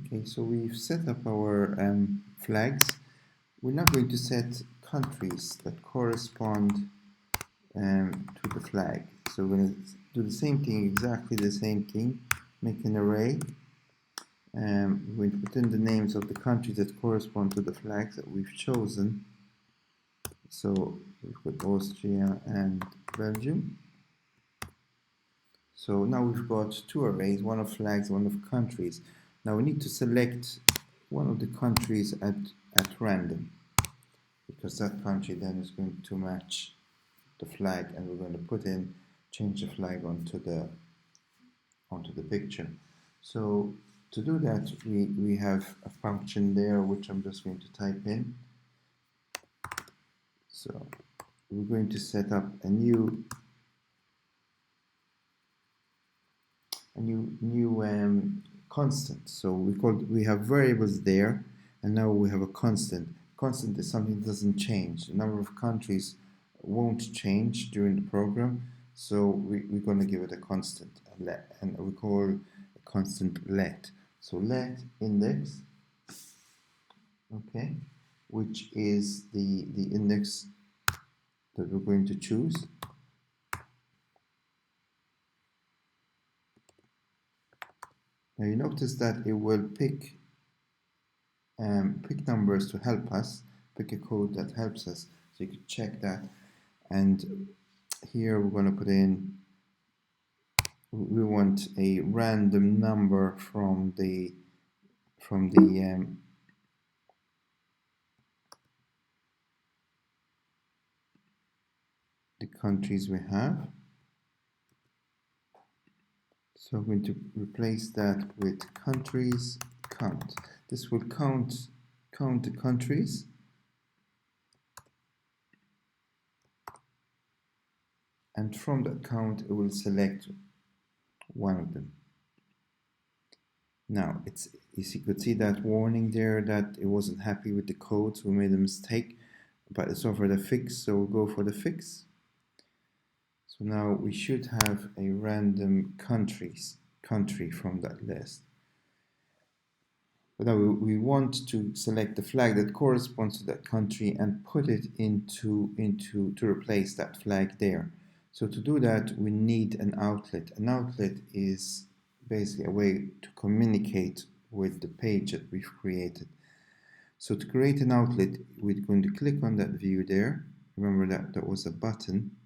Okay, so we've set up our flags. We're now going to set countries that correspond to the flag. So we're going to do the same thing, exactly the same thing, make an array. We're going to put in the names of the countries that correspond to the flags that we've chosen. So we've got Austria and Belgium. So now we've got two arrays, one of flags, one of countries. Now we need to select one of the countries at random, because that country then is going to match the flag, and we're going to change the flag onto the picture. So to do that, we have a function there which I'm just going to type in. So we're going to set up a new constant. So we have variables there, and now we have a constant. Constant is something that doesn't change. The number of countries won't change during the program, so we're going to give it a constant, and we call a constant let. So let index, okay, which is the index that we're going to choose. Now you notice that it will pick numbers to help us, pick a code that helps us, so you can check that. And here we're going to put in, we want a random number from the countries we have. So I'm going to replace that with countries count. This will count the countries, and from that count it will select one of them. Now you could see that warning there that it wasn't happy with the code, so we made a mistake, but it's offered a fix, so we'll go for the fix. So now we should have a random country from that list. But now we want to select the flag that corresponds to that country and put it to replace that flag there. So to do that, we need an outlet. An outlet is basically a way to communicate with the page that we've created. So to create an outlet, we're going to click on that view there. Remember that was a button.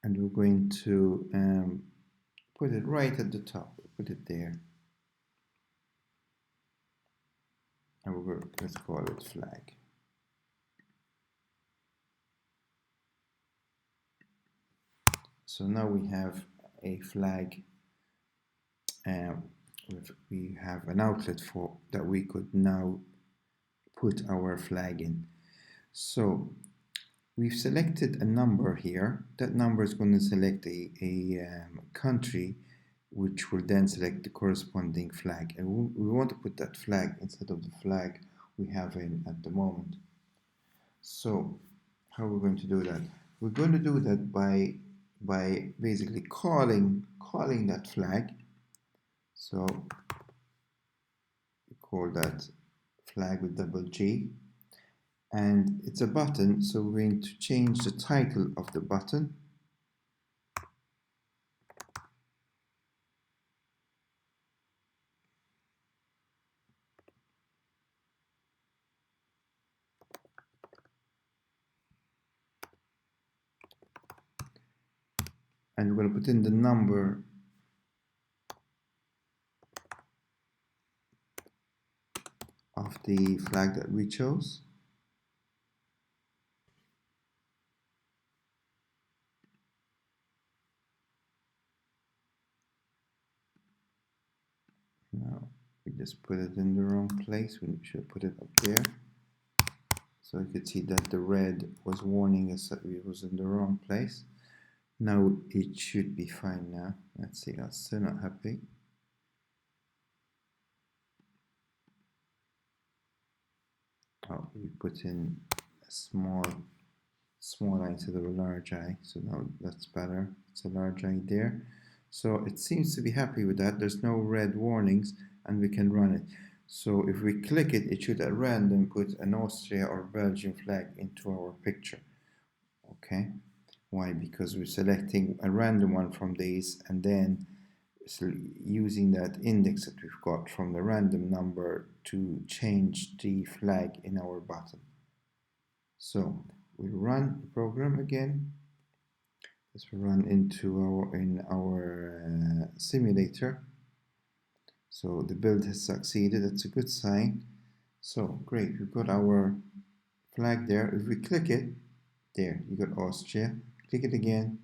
And we're going to put it right at the top. Put it there. And let's call it flag. So now we have a flag, we have an outlet for that we could now put our flag in. So we've selected a number here. That number is going to select a country, which will then select the corresponding flag. And we want to put that flag instead of the flag we have in at the moment. So how are we going to do that? We're going to do that by basically calling that flag. So we call that flag with double G, and it's a button, so we're going to change the title of the button. And we're going to put in the number of the flag that we chose. Now we just put it in the wrong place. We should put it up there. So you could see that the red was warning us that it was in the wrong place. Now it should be fine now. Let's see, I'm still not happy. We put in a small eye instead of a large eye, so now that's better. It's a large eye there. So it seems to be happy with that. There's no red warnings, and we can run it. So if we click it, it should at random put an Austria or Belgium flag into our picture. Okay, why? Because we're selecting a random one from these and then using that index that we've got from the random number to change the flag in our button. So we'll run the program again. Let's run into our simulator. So the build has succeeded. That's a good sign. So great, we've got our flag there. If we click it, there you got Austria. Click it again,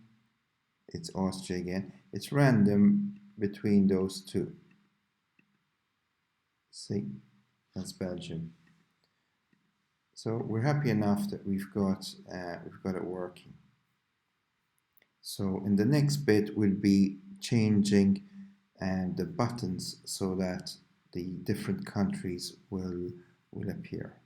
it's Austria again. It's random between those two. See, that's Belgium. So we're happy enough that we've got it working. So in the next bit we'll be changing the buttons so that the different countries will appear.